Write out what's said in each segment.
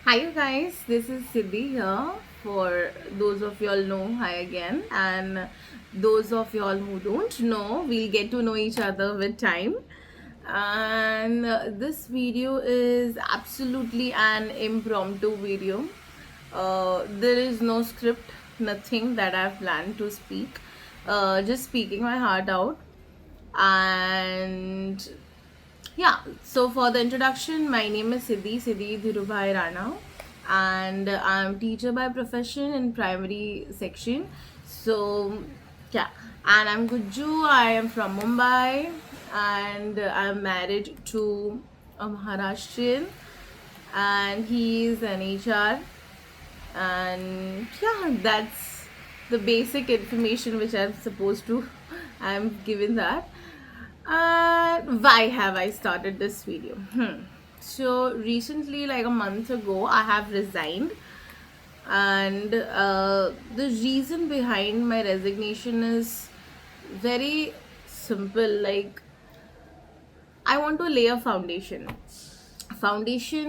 Hi you guys, this is Siddhi here. For those of y'all know, hi again, and those of y'all who don't know, we'll get to know each other with time. And this video is absolutely an impromptu video. There is no script, nothing that I've planned to speak. Just speaking my heart out. And yeah, so for the introduction, my name is Siddhi Dhirubhai Rana, and I'm teacher by profession in primary section. So yeah, and I'm Gujju. I am from Mumbai, and I'm married to a Maharashtrian, and he's an HR, and yeah, that's the basic information which I'm supposed to. I'm given that. Why have I started this video? So recently, like a month ago, I have resigned, and the reason behind my resignation is very simple. Like, I want to lay a foundation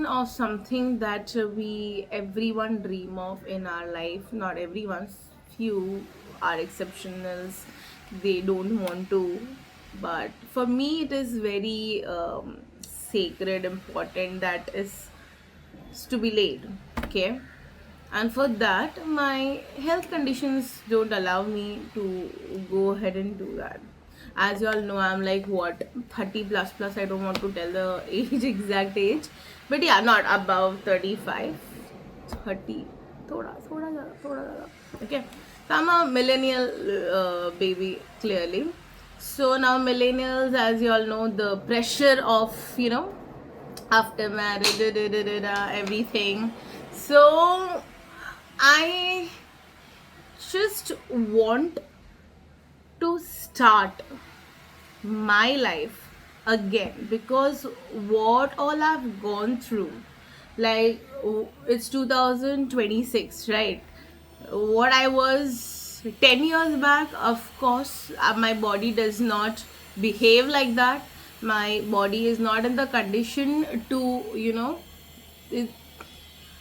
of something that we everyone dream of in our life. Not everyone, few are exceptionals, they don't want to, but for me it is very sacred, important, that is to be laid. Okay, and for that my health conditions don't allow me to go ahead and do that. As you all know, I'm like what, 30 plus. I don't want to tell the age, exact age, but yeah, not above 35, 30, thoda zyada. Okay, so I'm a millennial baby, clearly. So now millennials, as you all know, the pressure of, after marriage, everything. So I just want to start my life again, because what all I've gone through, like, it's 2026, right? What I was 10 years back, of course, my body does not behave like that. My body is not in the condition to, it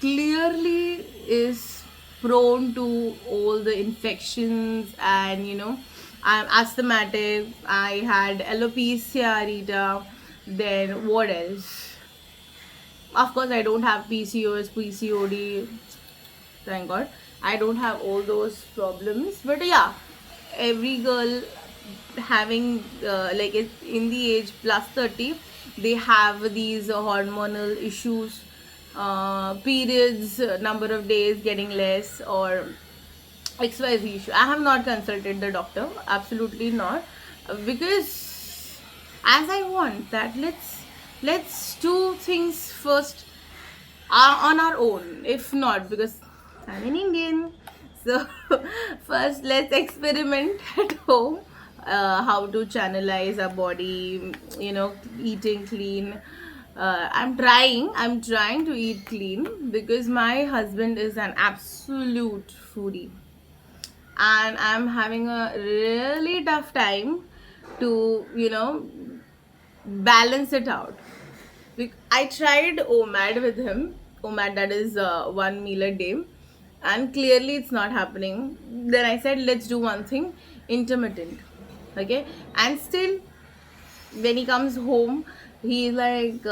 clearly is prone to all the infections, and I'm asthmatic. I had alopecia areata. Then what else? Of course, I don't have PCOS, PCOD. Thank God, I don't have all those problems. But yeah, every girl having like in the age plus 30, they have these hormonal issues, periods, number of days getting less, or XYZ issue. I have not consulted the doctor, absolutely not, because as I want that, let's do things first on our own. If not, because I'm an Indian, so first let's experiment at home, how to channelize our body, eating clean. I'm trying to eat clean, because my husband is an absolute foodie, and I'm having a really tough time to, balance it out. I tried OMAD with him. OMAD, that is one meal a day, and clearly it's not happening. Then I said, let's do one thing, intermittent. Okay, and still, when he comes home, he like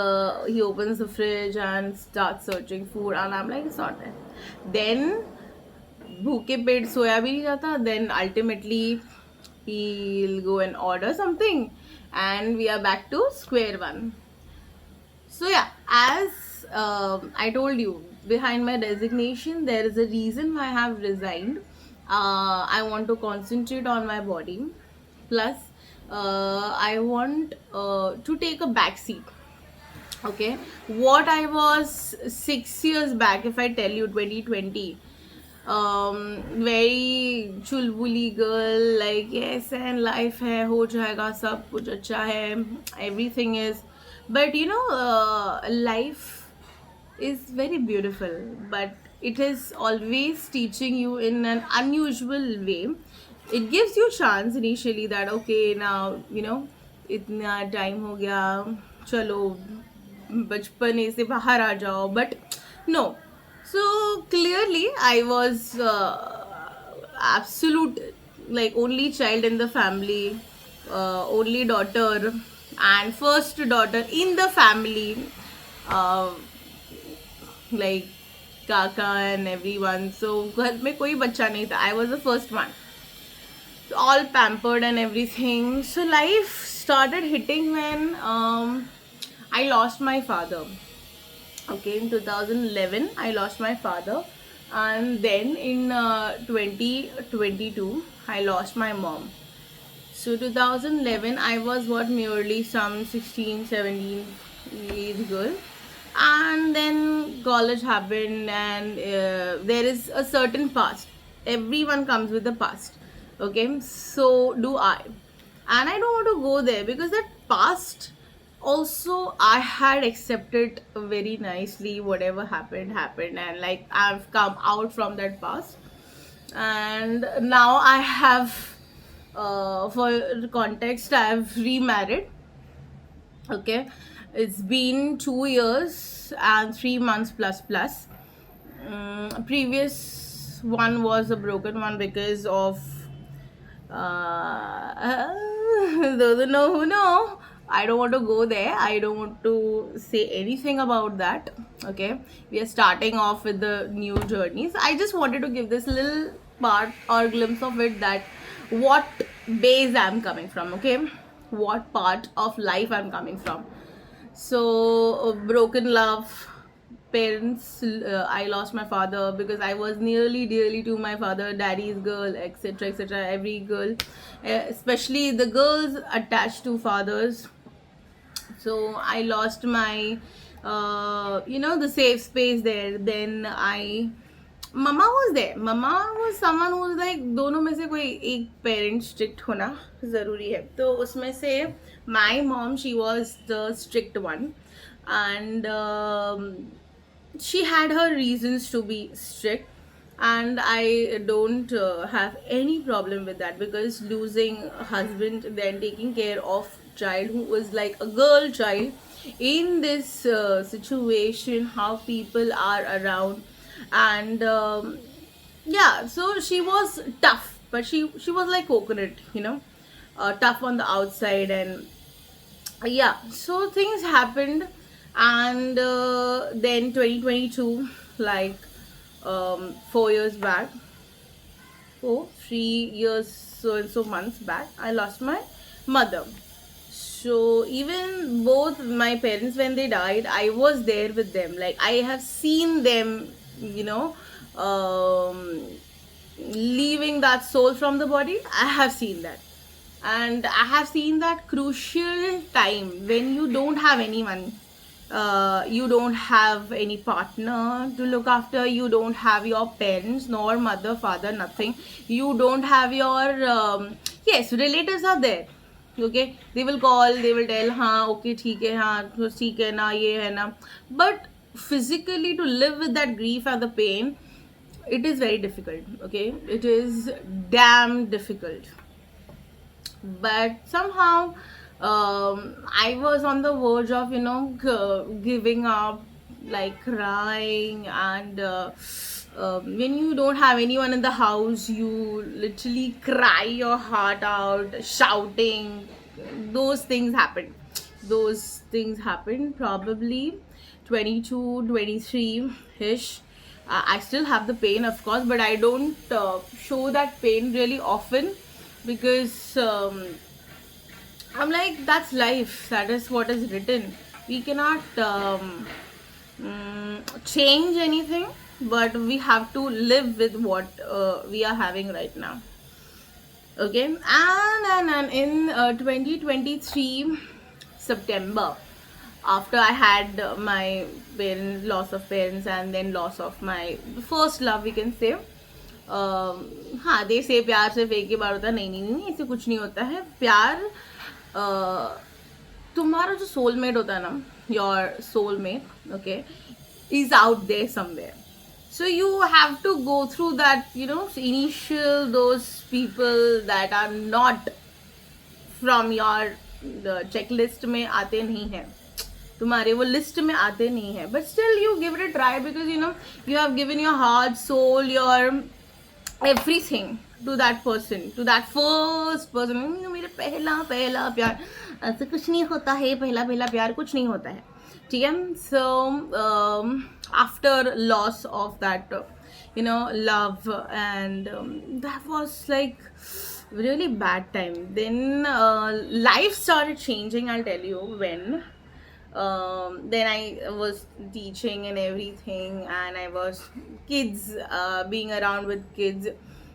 he opens the fridge and starts searching food, and I'm like, it's not there. Then भूखे पेट सोया भी नहीं जाता. Then ultimately he'll go and order something, and we are back to square one. So yeah, as I told you, behind my resignation, there is a reason why I have resigned. I want to concentrate on my body. Plus, I want to take a back seat. Okay, what I was 6 years back, if I tell you, 2020, very chulbuli girl, like yes, and life hai, ho jayega, sab kuch acha hai, everything is, but life is very beautiful, but it is always teaching you in an unusual way. It gives you chance initially that okay, now इतना time हो गया, चलो बचपने से बाहर आ जाओ, but no, So clearly, I was absolute, like, only child in the family, only daughter, and first daughter in the family. Uh, like kaka and everyone. So घर में कोई बच्चा नहीं था. I was the first one. All pampered and everything. So life started hitting when I lost my father. Okay, in 2011, I lost my father, and then in 2022, I lost my mom. So 2011, I was what, merely some 16, 17 age girl, and then college happened, and there is a certain past. Everyone comes with a past. Okay, so do I, and I don't want to go there because that past also I had accepted very nicely. Whatever happened, and like I've come out from that past, and now I have, for context, I've remarried. Okay, it's been 2 years and 3 months plus. Previous one was a broken one because of those who know who know. I don't want to go there. I don't want to say anything about that. Okay, we are starting off with the new journeys. I just wanted to give this little part or glimpse of it, that what base I'm coming from. Okay, what part of life I'm coming from. So broken love, parents, I lost my father because I was nearly dearly to my father, daddy's girl, etc., etc., every girl, especially the girls attached to fathers. So I lost my the safe space there. Then I mama was there. Mama was someone who was like, दोनों में से कोई एक parent strict होना ज़रूरी है. तो उसमें से my mom, she was the strict one, and she had her reasons to be strict, and I don't have any problem with that, because losing a husband, then taking care of child who was like a girl child in this situation, how people are around, and yeah, so she was tough, but she was like coconut, tough on the outside. And yeah, so things happened, and then 2022, like 4 years back, 3 years so and so months back, I lost my mother. So even both my parents, when they died, I was there with them. Like, I have seen them, leaving that soul from the body. I have seen that, and I have seen that crucial time when you don't have anyone, you don't have any partner to look after, you don't have your parents, nor mother, father, nothing, you don't have your yes, relatives are there. Okay, they will call, they will tell, हाँ okay ठीक है, हाँ तो ठीक है ना, ये है ना. But physically, to live with that grief and the pain, it is very difficult. Okay, it is damn difficult. But somehow I was on the verge of giving up, like crying, and when you don't have anyone in the house, you literally cry your heart out, shouting. Those things happened probably 22, 23 ish. I still have the pain, of course, but I don't show that pain really often, because I'm like, that's life. That is what is written. We cannot change anything, but we have to live with what we are having right now. Okay, and in 2023 September, after I had my parents, loss of parents, and then loss of my first love, we can say. हाँ, दे से प्यार सिर्फ एक ही बार होता है. नहीं नहीं नहीं, ऐसे कुछ नहीं होता है. प्यार, तुम्हारा जो सोलमेट होता है ना, your soulmate, okay, is out there somewhere. So you have to go through that, initial, those people that are not from your checklist में आते नहीं हैं. तुम्हारे वो लिस्ट में आते नहीं है, but still you give it a try because you have given your heart, soul, your everything to that person, to that first person. मेरे पहला पहला प्यार, ऐसे कुछ नहीं होता है, पहला पहला प्यार कुछ नहीं होता है, ठीक है. So after loss of that love, and that was like really bad time. Then life started changing, I'll tell you when. Then I was teaching and everything, and I was kids, being around with kids,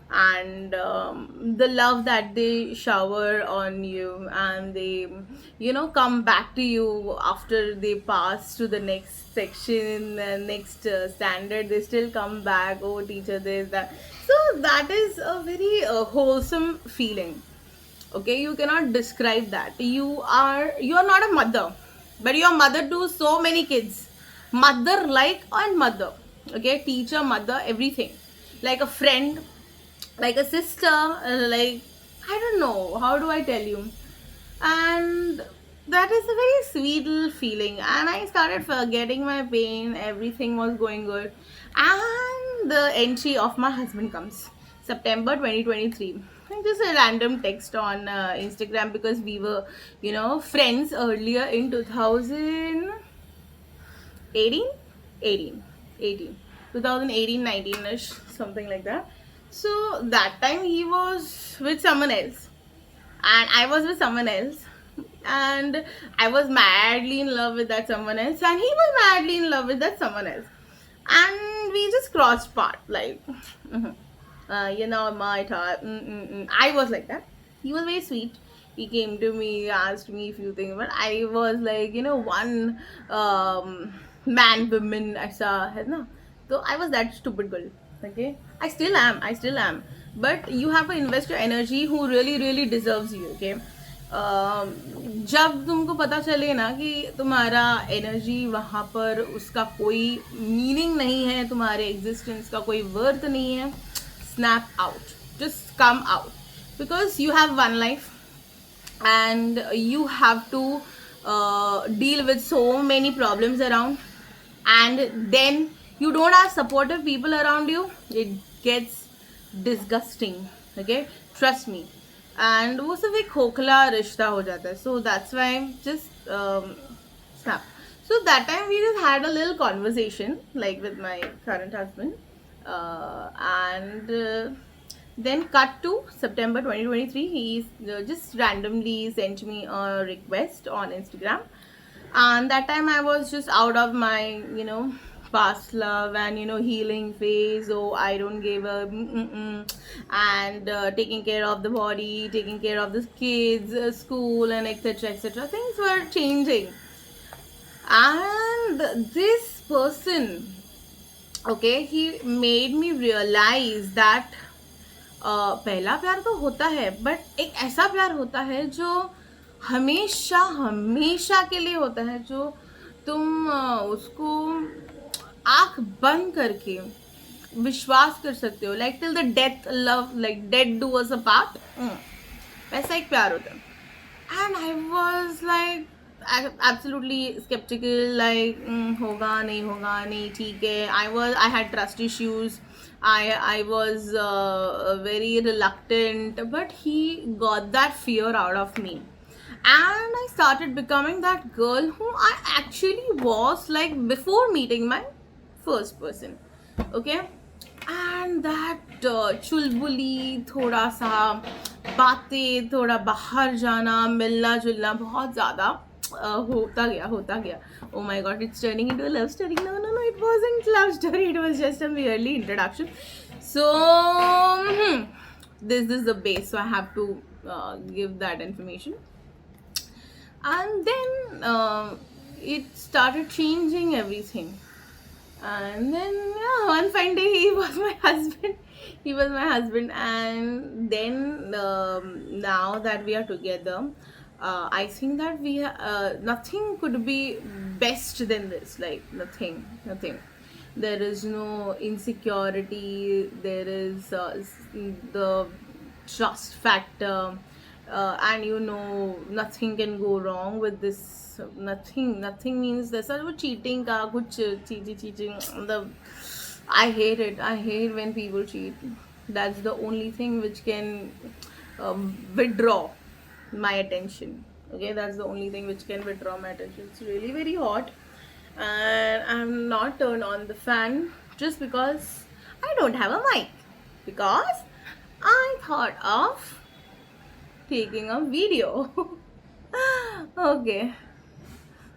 and the love that they shower on you, and they come back to you after they pass to the next section, next standard, they still come back. Oh teacher, this, that. So that is a very wholesome feeling. Okay, you cannot describe that. You are not a mother, but you're mother to so many kids, mother like and mother. Okay, teacher, mother, everything, like a friend, like a sister, like, I don't know how do I tell you. And that is a very sweet little feeling, and I started forgetting my pain, everything was going good. And the entry of my husband comes, September 2023. And just a random text on Instagram, because we were friends earlier in 2018, 2018, 19ish, something like that. So that time he was with someone else, and I was with someone else, and I was madly in love with that someone else, and he was madly in love with that someone else, and we just crossed path, like, my thought. I was like that. He was very sweet. He came to me, asked me a few things, but I was like, one man, woman, aisa hai na. So I was that stupid girl. Okay, I still am. But you have to invest your energy who really, really deserves you. Okay. जब तुमको पता चले ना कि तुम्हारा energy वहाँ पर उसका कोई मीनिंग नहीं है, तुम्हारे एग्जिस्टेंस का कोई वर्थ नहीं है, snap out, just come out, because you have one life, and you have to deal with so many problems around, and then you don't have supportive people around you, it gets disgusting. Okay, trust me. And वो सिर्फ एक खोखला रिश्ता हो जाता है. So that's why just snap. So that time we just had a little conversation, like with my current husband, and then cut to September 2023. He just randomly sent me a request on Instagram, and that time I was just out of my past love and healing phase. Oh, I don't give a and taking care of the body, taking care of the kids, school, and etc, etc. Things were changing, and this person, okay, he made me realize that पहला प्यार तो होता है, but एक ऐसा प्यार होता है जो हमेशा हमेशा के लिए होता है, जो तुम उसको आंख बंद करके विश्वास कर सकते हो, like till the death love, like death do us apart, वैसा एक प्यार होता है. And I was like absolutely skeptical, like होगा नहीं, ठीक है. I had trust issues. I was very reluctant, but he got that fear out of me, and I started becoming that girl who I actually was, like before meeting my first person. Okay, and that चुलबुली, थोड़ा सा बातें, थोड़ा बाहर जाना, मिलना जुलना बहुत ज़्यादा होता गया. Oh my god, it's turning into a love story. No, it wasn't love story, it was just a merely introduction. So this is the base, so I have to give that information. And then it started changing everything. And then one fine day he was my husband. And then now that we are together, I think that nothing could be best than this. Like nothing. There is no insecurity. There is the trust factor, and you know nothing can go wrong with this. Nothing means there's a cheating ka kuch cheating. The I hate it. I hate when people cheat. That's the only thing which can withdraw my attention. Okay, that's the only thing which can withdraw my attention. It's really very hot, and I'm not turned on the fan just because I don't have a mic. Because I thought of taking a video. Okay,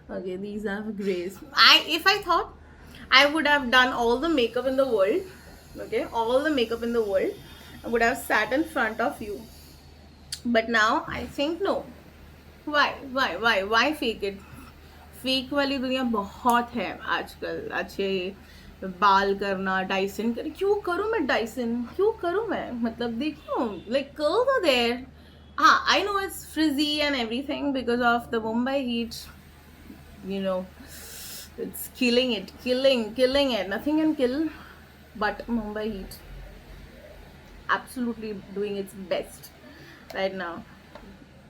okay, these are grays. If I thought I would have done all the makeup in the world, okay, all the makeup in the world, I would have sat in front of you. But now I think no. Why fake it? Fake वाली दुनिया बहुत है आजकल. अच्छे बाल करना, Dyson कर, क्यों करूँ मैं डाइसन, क्यों करूँ मैं, मतलब देखियो लाइक कर्ल्स आर देयर. हाँ, I know it's frizzy and everything because of the Mumbai heat, you know, it's killing it. Nothing can kill but Mumbai heat. Absolutely doing its best right now.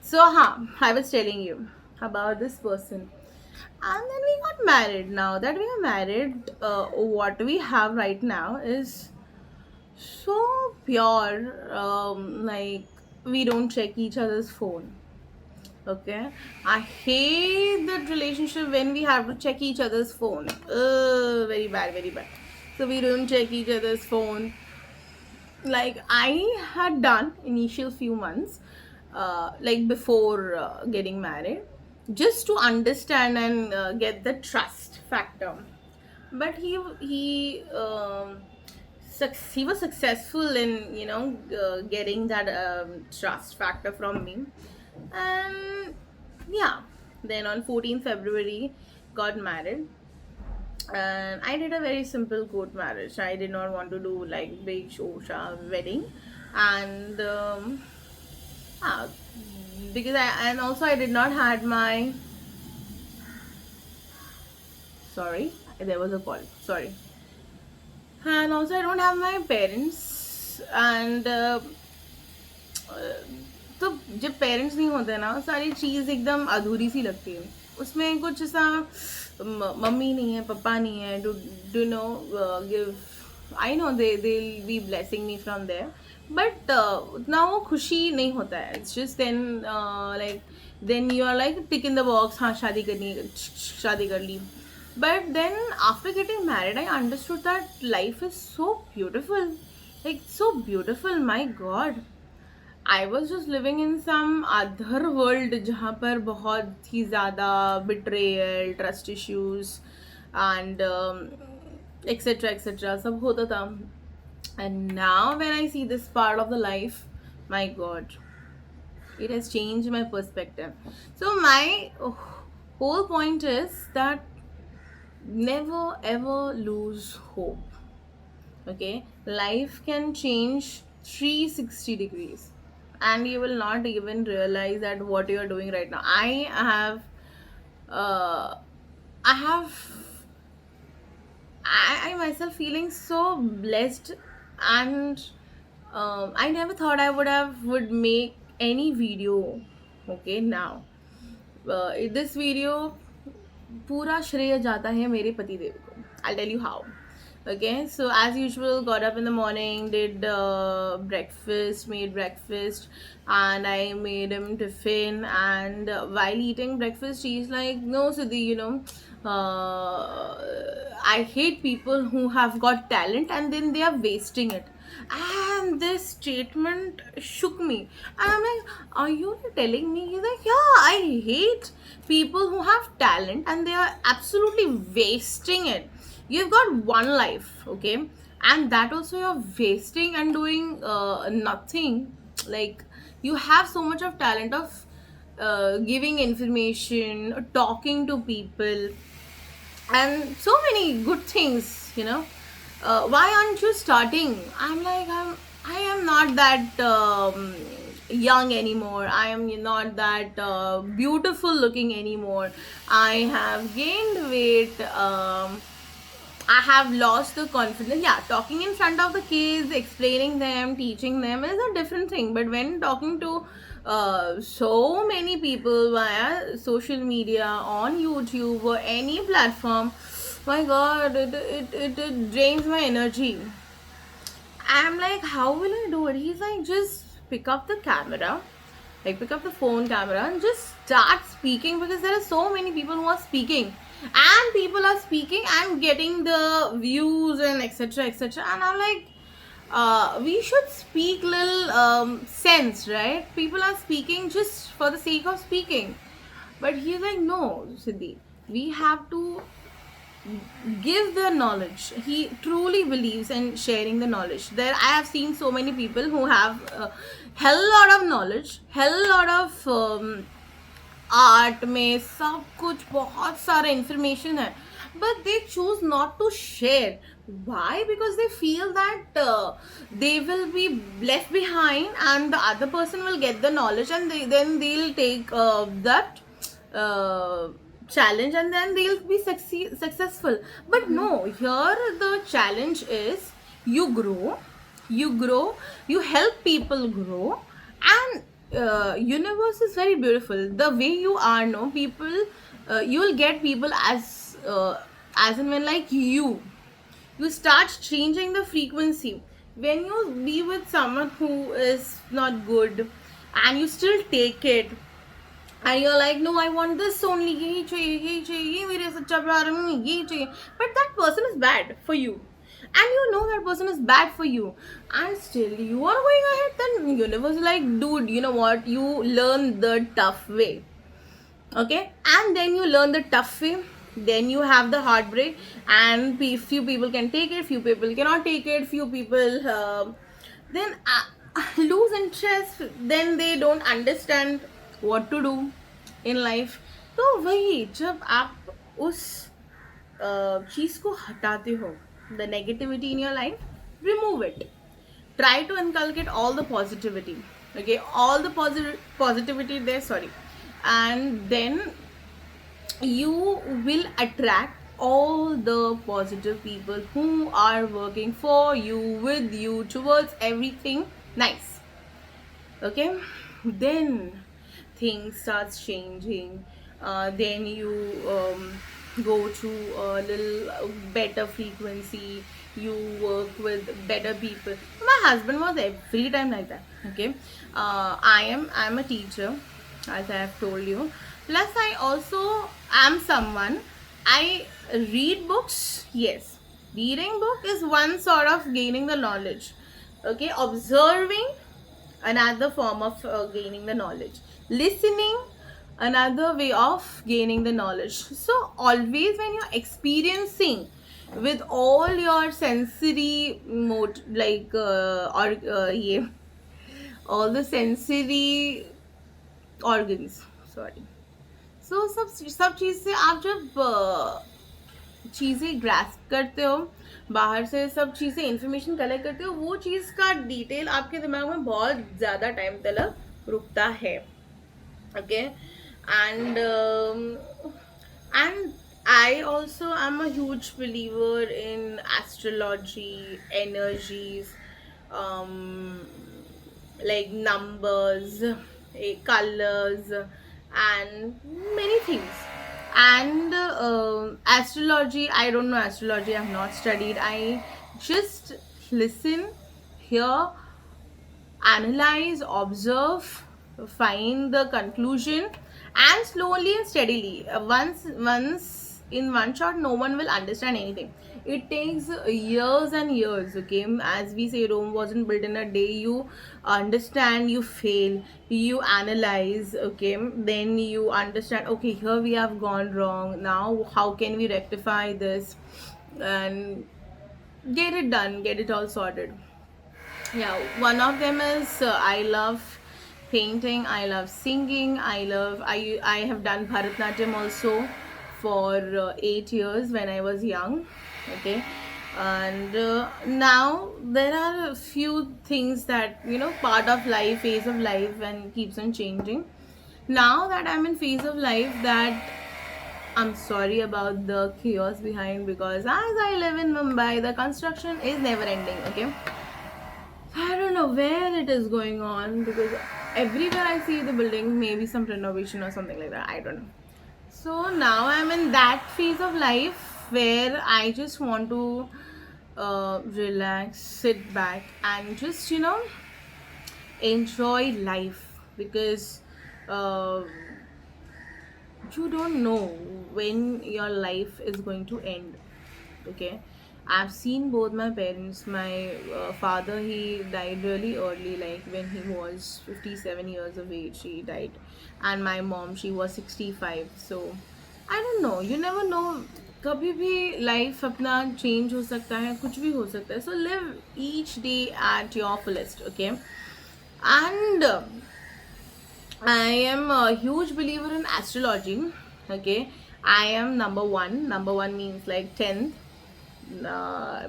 So, I was telling you about this person. And then we got married. Now that we are married, what we have right now is so pure. Like, we don't check each other's phone. Okay, I hate that relationship when we have to check each other's phone. Very bad, very bad. So we don't check each other's phone. Like I had done initial few months, like before getting married, just to understand and get the trust factor. But he was successful in getting that trust factor from me. And yeah, then on 14th February got married. And I did a very simple court marriage. I did not want to do like big shosha wedding. And uh, because and also I did not had my, sorry, there was a call, sorry. And also I don't have my parents. And तो जब parents नहीं होते ना, सारी चीज़ एकदम अधूरी सी लगती है. उसमें कुछ ऐसा मम्मी नहीं है, पापा नहीं है, do no give, I know they be blessing me from there, but उतना वो खुशी नहीं होता है. It's just like then you are like tick in the box, हाँ शादी करनी है, शादी कर ली. But then after getting married, I understood that life is so beautiful. Like so beautiful, my God. I was just living in some other world जहाँ पर बहुत ही ज़्यादा betrayal, trust issues and etc सब होता था. And now when I see this part of the life, my God, it has changed my perspective. So my whole point is that never ever lose hope. Okay, life can change 360 degrees and you will not even realize that what you are doing right now. uh, I have I myself feeling so blessed. And I never thought I would make any video. Okay, now this video पूरा श्रेय जाता है मेरे पति देव को. I'll tell you how. Okay, so as usual, got up in the morning, did breakfast, made breakfast, and I made him tiffin. And while eating breakfast, he's like, "No, Siddhi, I hate people who have got talent and then they are wasting it." And this statement shook me. And I'm like, "Are you telling me?" He's like, "Yeah, I hate people who have talent and they are absolutely wasting it. You've got one life, okay, and that also you're wasting and doing nothing. Like you have so much of talent of giving information, talking to people, and so many good things, why aren't you starting?" I'm like, I am not that young anymore. I am not that beautiful looking anymore. I have gained weight. I have lost the confidence. Yeah, talking in front of the kids, explaining them, teaching them is a different thing. But when talking to so many people via social media, on YouTube or any platform, my God, it drains my energy. I'm like, how will I do it? He's like, just pick up the camera, like pick up the phone camera and just start speaking, because there are so many people who are speaking, and people are speaking and getting the views and etc etc. And I'm like, we should speak little sense, right? People are speaking just for the sake of speaking. But he's like, no, Siddhi, we have to give the knowledge. He truly believes in sharing the knowledge. There I have seen so many people who have hell lot of knowledge, hell lot of art में सब कुछ बहुत सारा information है, but they choose not to share. Why? Because they feel that they will be left behind and the other person will get the knowledge, and then they'll take that uh, challenge, and then they'll be successful. But no, here the challenge is you grow, you help people grow, and universe is very beautiful. The way you are, no people, you will get people as and when, like you start changing the frequency. When you be with someone who is not good and you still take it, and you're like, no, I want this only, यही चाहिए, यही चाहिए, ये मेरे सच्चा प्यार है, यही चाहिए. But that person is bad for you, and you know that person is bad for you, and still you are going ahead. Then universe is like, dude, you know what, you learn the tough way. Okay, and then you learn the tough way, then you have the heartbreak, and few people can take it, few people cannot take it, few people then lose interest, then they don't understand what to do in life. तो वही जब आप उस चीज को हटाते हो, the negativity in your life, remove it. Try to inculcate all the positivity. Okay, all the positivity there, sorry. And then you will attract all the positive people who are working for you, with you, towards everything nice. Okay, then things starts changing. Then you go to a little better frequency, you work with better people. My husband was every time like that. Okay, I'm a teacher, as I have told you. Plus I also am someone, I read books. Yes, reading book is one sort of gaining the knowledge. Okay, observing, another form of gaining the knowledge. Listening, another way of gaining the knowledge. So always when you're experiencing with all your sensory mode, like or yeah, all the sensory organs, sorry. So सब चीज़ से आप जब चीज़ें grasp करते हो, बाहर से सब चीज़ें इंफॉर्मेशन कलेक्ट करते हो, वो चीज़ का डिटेल आपके दिमाग में बहुत ज़्यादा टाइम तक रुकता है. Okay, and I also am a huge believer in astrology, energies, um, like numbers, colors, and many things. And astrology, I don't know astrology, I have not studied. I just listen, hear, analyze, observe, find the conclusion, and slowly and steadily. Once in one shot, no one will understand anything. It takes years and years. Okay, as we say, Rome wasn't built in a day. You understand, you fail, you analyze. Okay, then you understand. Okay, here we have gone wrong. Now, how can we rectify this? And get it done, get it all sorted. Yeah, one of them is I love painting, I love singing, I have done Bharatnatyam also for 8 years when I was young. Okay, and now there are a few things that, you know, part of life, phase of life, and keeps on changing. Now that I'm in phase of life that I'm sorry about the chaos behind, because as I live in Mumbai, the construction is never ending. Okay, I don't know where it is going on, because everywhere I see the building, maybe some renovation or something like that. I don't know. So now I'm in that phase of life where I just want to relax, sit back, and just, enjoy life, because uh, you don't know when your life is going to end. Okay, I've seen both my parents. My father, he died really early, like when he was 57 years of age he died, and my mom, she was 65. So I don't know, you never know, कभी भी life अपना change हो सकता है, कुछ भी हो सकता है. So live each day at your fullest. Okay, and I am a huge believer in astrology. Okay, I am number one. Number one means like 10th.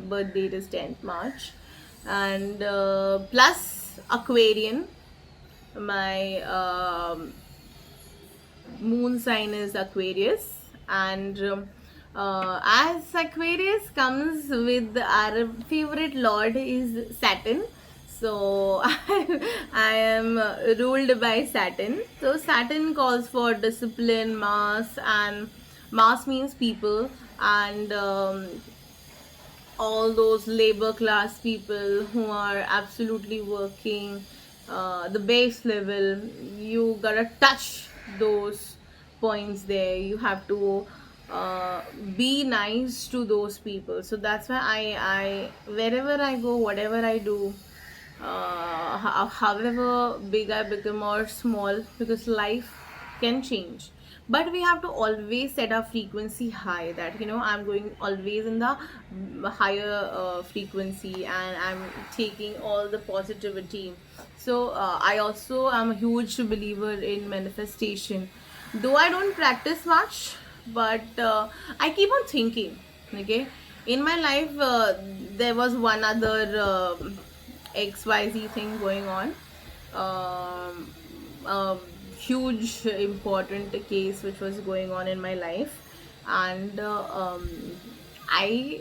Birth date is 10th March. And plus Aquarian. My moon sign is Aquarius. And as Aquarius comes with our favorite lord is Saturn. So I am ruled by Saturn. So Saturn calls for discipline, mass, and mass means people, and all those labor class people who are absolutely working the base level. You gotta touch those points there. You have to be nice to those people. So that's why I wherever I go, whatever I do, however big I become or small, because life can change, but we have to always set our frequency high, that I'm going always in the higher frequency, and I'm taking all the positivity. So I also am a huge believer in manifestation, though I don't practice much, but I keep on thinking. Okay, in my life there was one other XYZ thing going on. Um, a huge important case which was going on in my life, and I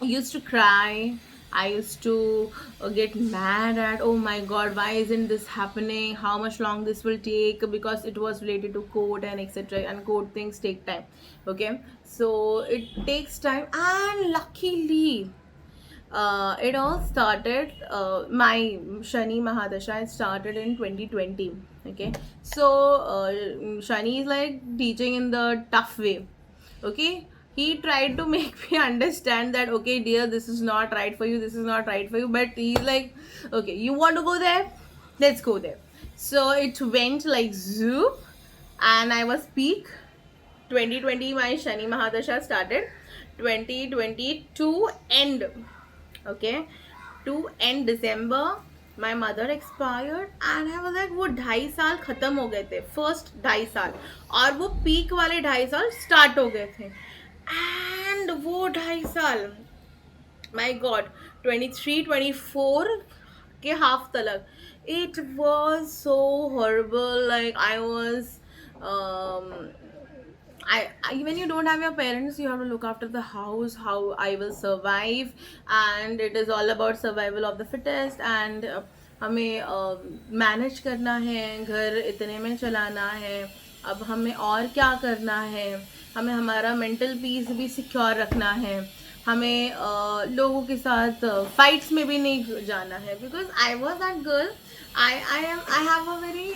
used to cry. I used to get mad at, oh my god, why isn't this happening? How much long this will take? Because it was related to court and etc. And court things take time. Okay, so it takes time, and luckily it all started, my Shani Mahadasha started in 2020. Okay, so Shani is like teaching in the tough way. Okay, he tried to make me understand that, okay dear, this is not right for you, this is not right for you, but he's like, okay, you want to go there, let's go there. So it went like zoop, and I was peak. 2020 my Shani Mahadasha started. 2022 end. Okay, to end December my mother expired, and I was like, वो 2.5 साल खत्म हो गए थे, first 2.5 साल, और वो peak वाले 2.5 साल स्टार्ट हो गए थे. एंड वो 2.5 साल, माई गॉड, 23-24 के हाफ तलक, it was so horrible. Like I was when you don't have your parents, you have to look after the house, how I will survive, and it is all about survival of the fittest. And हमें manage करना है, घर इतने में चलाना है, अब हमें और क्या करना है, हमें हमारा मेंटल पीस भी सिक्योर रखना है, हमें लोगों के साथ फाइट्स में भी नहीं जाना है, because I was that girl. I have a very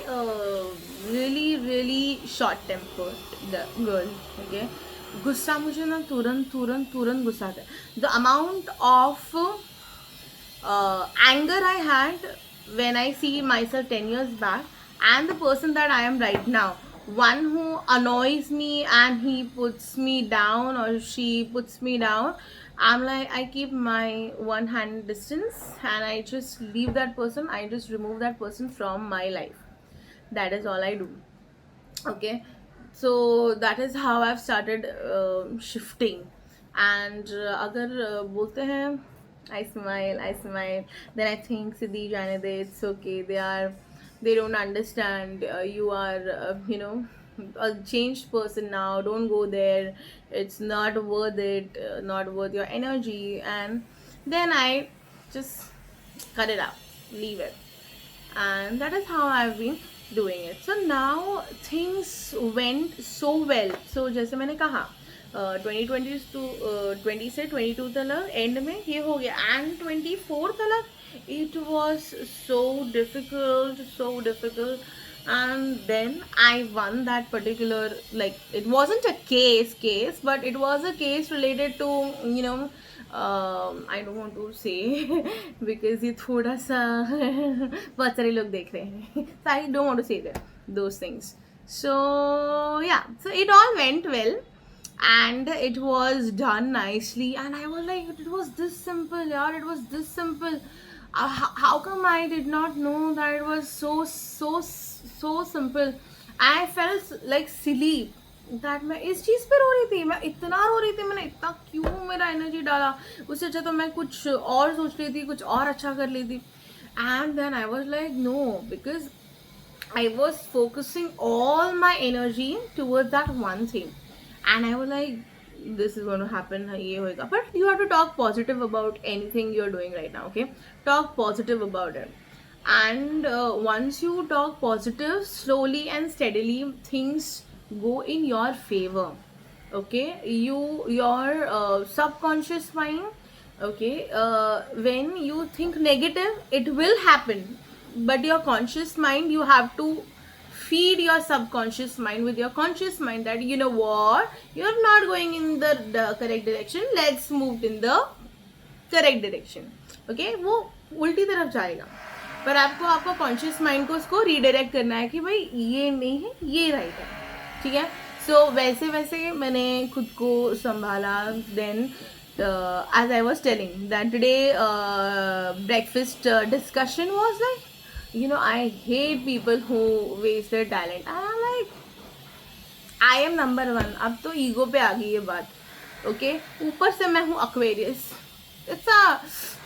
really short tempered girl. Okay, गुस्सा मुझे ना तुरंत तुरंत तुरंत गुस्सा आता है. The amount of anger I had when I see myself 10 years back, and the person that I am right now, one who annoys me and he puts me down or she puts me down, I'm like, I keep my one hand distance and I just leave that person, I just remove that person from my life. That is all I do. Okay, so that is how I've started shifting. And अगर बोलते हैं, I smile, then I think Siddhi Jane de, it's okay, they don't understand, you are a changed person now, don't go there, it's not worth it, not worth your energy. And then I just cut it out, leave it. And that is how I've been doing it. So now things went so well. So जैसे मैंने कहा 2020 to 20 से 22 तक and में ये हो गया, and 24 तक it was so difficult. And then I won that particular, like, it wasn't a case, but it was a case related to, you know, I don't want to say because ये थोड़ा सा बहुत सारे लोग देख रहे हैं, so I don't want to say that those things. So yeah, so it all went well and it was done nicely, and I was like, it was this simple, yeah, it was this simple. How come I did not know that it was so simple? I felt like silly that मैं इस चीज़ पे रो रही थी, मैं इतना रो रही थी, मैंने इतना क्यों मेरा एनर्जी डाला, उससे अच्छा तो मैं कुछ और सोच रही थी, कुछ और अच्छा कर लेती. And then I was like, no, because I was focusing all my energy towards that one thing, and I was like, this is going to happen, ये होएगा. But you have to talk positive about anything you're doing right now, okay? Talk positive about it. And once you talk positive, slowly and steadily, things go in your favor. Okay, your subconscious mind, okay, when you think negative, it will happen, but your conscious mind, you have to feed your subconscious mind with your conscious mind that, you know what, you're not going in the correct direction, let's move in the correct direction. Okay, वो उल्टी तरफ जाएगा, पर आपको आपका conscious mind को उसको redirect करना है कि भाई ये नहीं है, ये राइट है. ठीक है. सो वैसे वैसे मैंने खुद को संभाला. Then as I was telling that today breakfast discussion was like, you know, I hate people who waste their talent. And I'm like, I am number one. अब तो ईगो पे आ गई ये बात. ओके, ऊपर से मैं हूँ Aquarius. इतना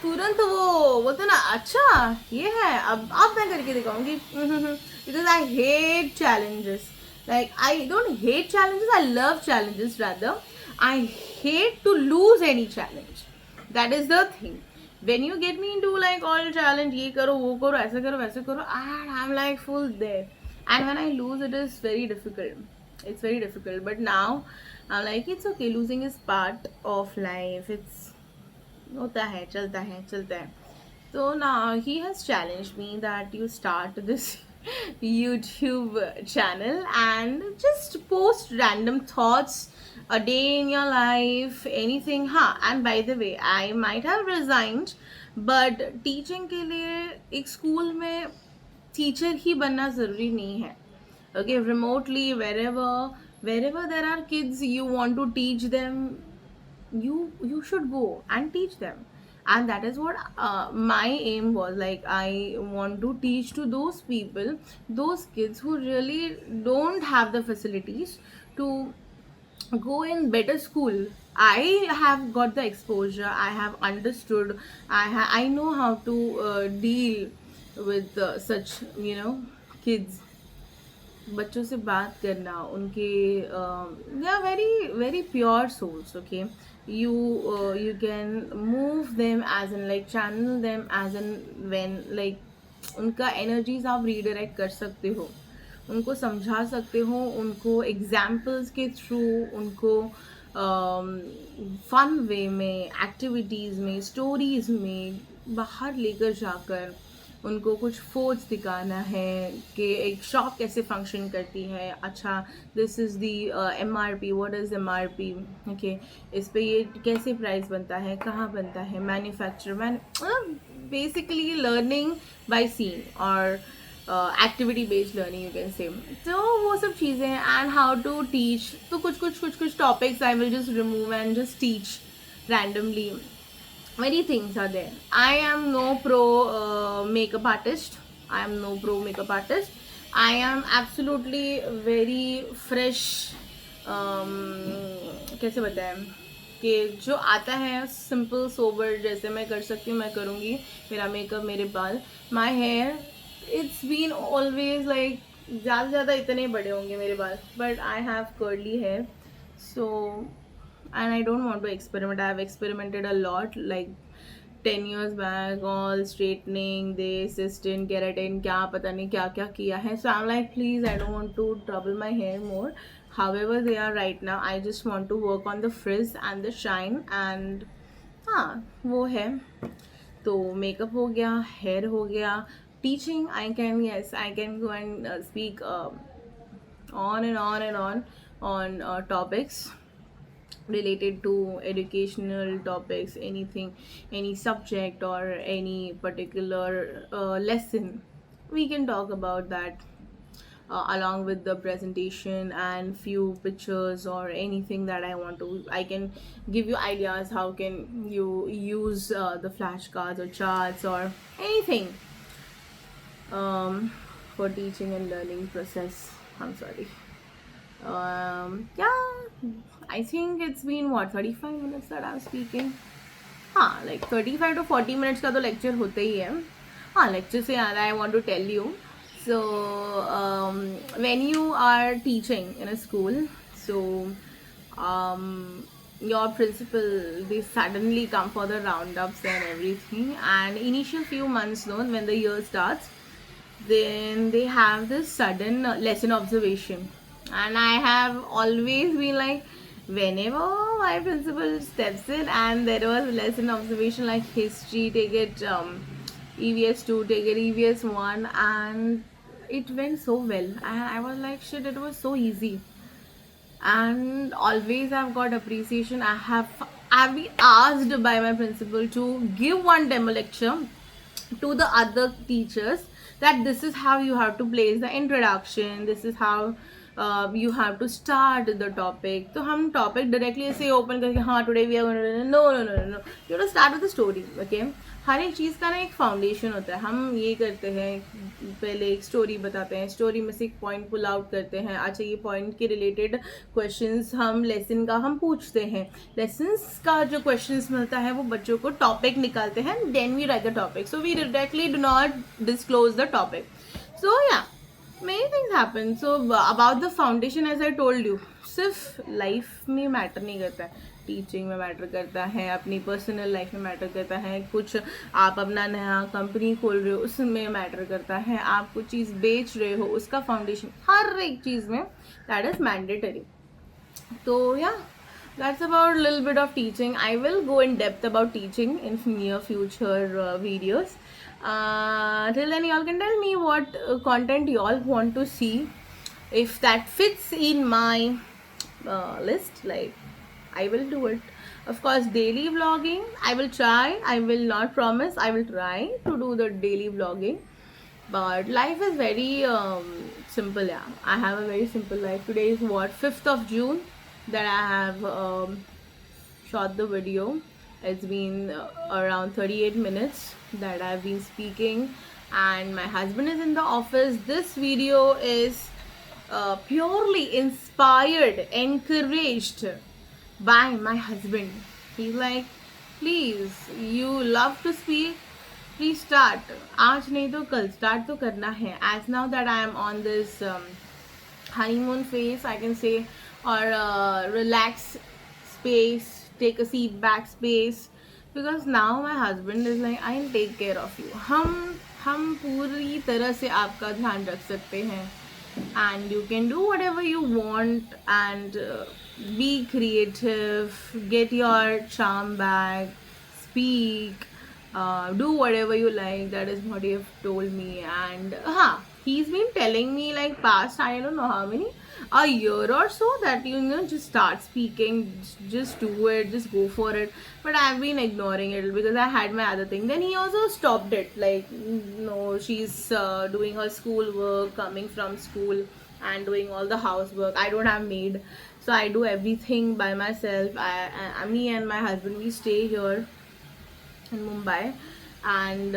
तुरंत वो तो ना, अच्छा ये है, अब मैं करके दिखाऊंगी. Because I hate challenges. Like, I don't hate challenges, I love challenges rather. I hate to lose any challenge. That is the thing. When you get me into like all challenge, ये करो वो करो ऐसे करो वैसे करो, and I'm like full there. And when I lose, it is very difficult. It's very difficult. But now I'm like, it's okay. Losing is part of life. It's होता है, चलता है, चलता है. So now he has challenged me that you start this YouTube channel and just post random thoughts, a day in your life, anything. हाँ, and by the way, I might have resigned, but teaching के लिए एक school में teacher ही बनना ज़रूरी नहीं है. Okay, remotely, wherever there are kids, you want to teach them, you should go and teach them. And that is what my aim was. Like, I want to teach to those people, those kids who really don't have the facilities to go in better school. I have got the exposure, I have understood, I know how to deal with such, you know, kids. बच्चों से बात करना, उनके they are very very pure souls. Okay, you can move them as in like channel them as in when like उनका energies आप redirect कर सकते हो, उनको समझा सकते हो, उनको एग्जाम्पल्स के थ्रू, उनको फन वे में, एक्टिविटीज़ में, स्टोरीज़ में बाहर लेकर जाकर उनको कुछ फोर्स दिखाना है कि एक शॉप कैसे फंक्शन करती है. अच्छा, this is the MRP, what is MRP. Okay, इस पे ये कैसे प्राइस बनता है, कहाँ बनता है, manufacture, basically learning by seeing और activity based learning you can say. तो वो सब चीज़ें, एंड हाउ टू टीच. तो कुछ topics I will just remove and just teach randomly. Many things are there. I am no pro makeup artist. I am absolutely very fresh. कैसे बताएं कि जो आता है सिंपल सोबर जैसे मैं कर सकती हूँ मैं करूँगी. मेरा मेकअप, मेरे बाल, my hair, it's been always like ज़्यादा से ज़्यादा इतने बड़े होंगे मेरे बाल, but I have curly hair. So and I don't want to experiment. I have experimented a lot, like 10 years back, all straightening, this, cysteine, keratin, क्या पता नहीं क्या क्या किया है. So I'm like, please, I don't want to trouble my hair more. However they are right now, I just want to work on the frizz and the shine. And हाँ वो है. तो मेकअप हो गया, हेयर हो गया, teaching I can, yes I can go and speak on and on and on topics related to educational topics, anything, any subject or any particular lesson. We can talk about that along with the presentation and few pictures or anything that I want to. I can give you ideas how can you use the flashcards or charts or anything um, for teaching and learning process. I'm sorry. Yeah, I think it's been what, 35 minutes that I'm speaking. हाँ, like 35 to 40 minutes का तो lecture होता ही है. हाँ, lecture से याद I want to tell you. So when you are teaching in a school, so your principal, they suddenly come for the roundups and everything, and initial few months, no, when the year starts, then they have this sudden lesson observation. And I have always been like, whenever my principal steps in and there was lesson observation like history, take it EVS 2, take it EVS 1, and it went so well. And I was like, shit, it was so easy. And always I've got appreciation. I've been asked by my principal to give one demo lecture to the other teachers, that this is how you have to place the introduction, this is how you have to start the topic. तो हम topic directly ऐसे open करके हाँ today we are going to, no, you have to start with the story. Okay, हर एक चीज़ का ना एक foundation होता है. हम ये करते हैं, पहले एक स्टोरी बताते हैं, स्टोरी में से एक पॉइंट पुल आउट करते हैं. अच्छा, ये पॉइंट के रिलेटेड क्वेश्चंस हम लेसन का हम पूछते हैं. लेसन्स का जो क्वेश्चंस मिलता है वो बच्चों को टॉपिक निकालते हैं, then we write the topic. So we directly do not disclose the topic. So या many things happen. So about the foundation, as I told you, सिर्फ लाइफ में मैटर नहीं करता है, टीचिंग में मैटर करता है, अपनी पर्सनल लाइफ में मैटर करता है, कुछ आप अपना नया कंपनी खोल रहे हो उसमें मैटर करता है, आप कुछ चीज़ बेच रहे हो उसका फाउंडेशन, हर एक चीज़ में दैट इज़ मैंडेटरी. तो या that's about a little bit of teaching. I will go in depth about teaching in near future videos. Till then, y'all can tell me what content y'all want to see. If that fits in my list, like, I will do it. Of course, daily vlogging, I will try. I will not promise. I will try to do the daily vlogging. But life is very simple, yeah. I have a very simple life. Today is what, 5th of June that I have shot the video. It's been around 38 minutes that I've been speaking, and my husband is in the office. This video is purely inspired, encouraged by my husband. He's like, please, you love to speak, please start. आज नहीं तो कल start तो करना है. As now that I am on this honeymoon phase, I can say, or relax space, take a seat back space, because now my husband is like, I'll take care of you. हम पूरी तरह से आपका ध्यान रख सकते हैं, and you can do whatever you want, and be creative, get your charm back, speak, do whatever you like. That is what he have told me. And he's been telling me like past, I don't know how many, a year or so, that just start speaking, just do it, just go for it. But I've been ignoring it because I had my other thing. Then he also stopped it, like, no, she's doing her school work, coming from school and doing all the housework. I don't have maid, so I do everything by myself. Me and my husband, we stay here in Mumbai, and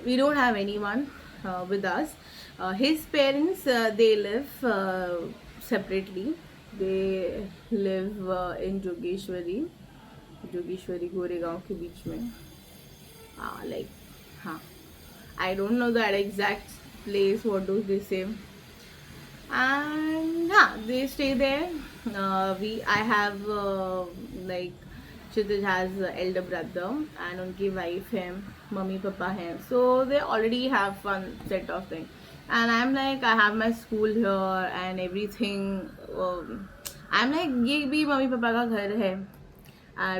we don't have anyone with us. His parents, they live separately. They live in Jogeshwari Goregaon के बीच में. Like, I don't know that exact place. What do they say? and yeah, they stay there. We I have like Kshitij has a elder brother and उनकी wife है, mummy papa है, so they already have one set of things. And I'm like, I have my school here and everything. I'm like, ये भी mummy papa का घर है.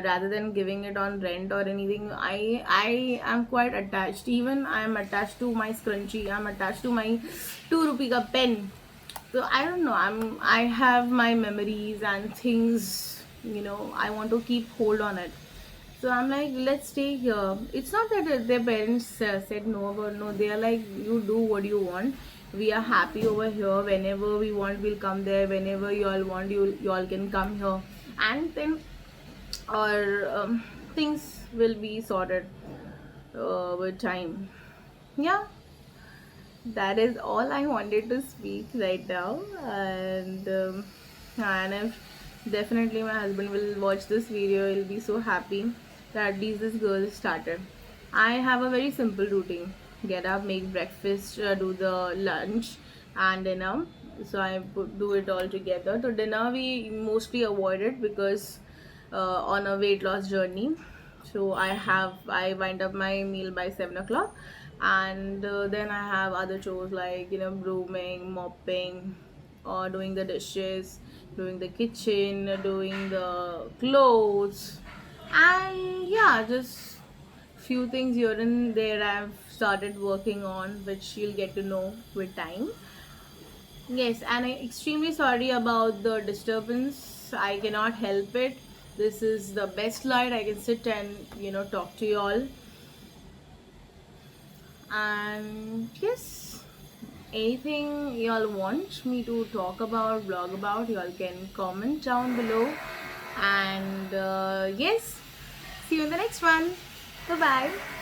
Rather than giving it on rent or anything, I am quite attached. Even I am attached to my scrunchie. I'm attached to my 2 rupee ka pen. So I don't know. I have my memories and things. I want to keep hold on it. So I'm like, let's stay here. It's not that their parents said no or no. They are like, you do what you want. We are happy over here. Whenever we want, we'll come there. Whenever you all want, you all can come here. And then or things will be sorted with time. Yeah, that is all I wanted to speak right now. And if definitely my husband will watch this video, he'll be so happy that at least this girl started. I have a very simple routine: get up, make breakfast, do the lunch and dinner. So I do it all together. So dinner we mostly avoid it because on a weight loss journey. So I wind up my meal by 7 o'clock, and then I have other chores like brooming, mopping, or doing the dishes, doing the kitchen, doing the clothes, and yeah, just few things here and there I've started working on, which you'll get to know with time. Yes, and I'm extremely sorry about the disturbance. I cannot help it. This is the best light. I can sit and talk to you all. And yes, anything you all want me to talk about, blog about, you all can comment down below. And yes, see you in the next one. Bye bye.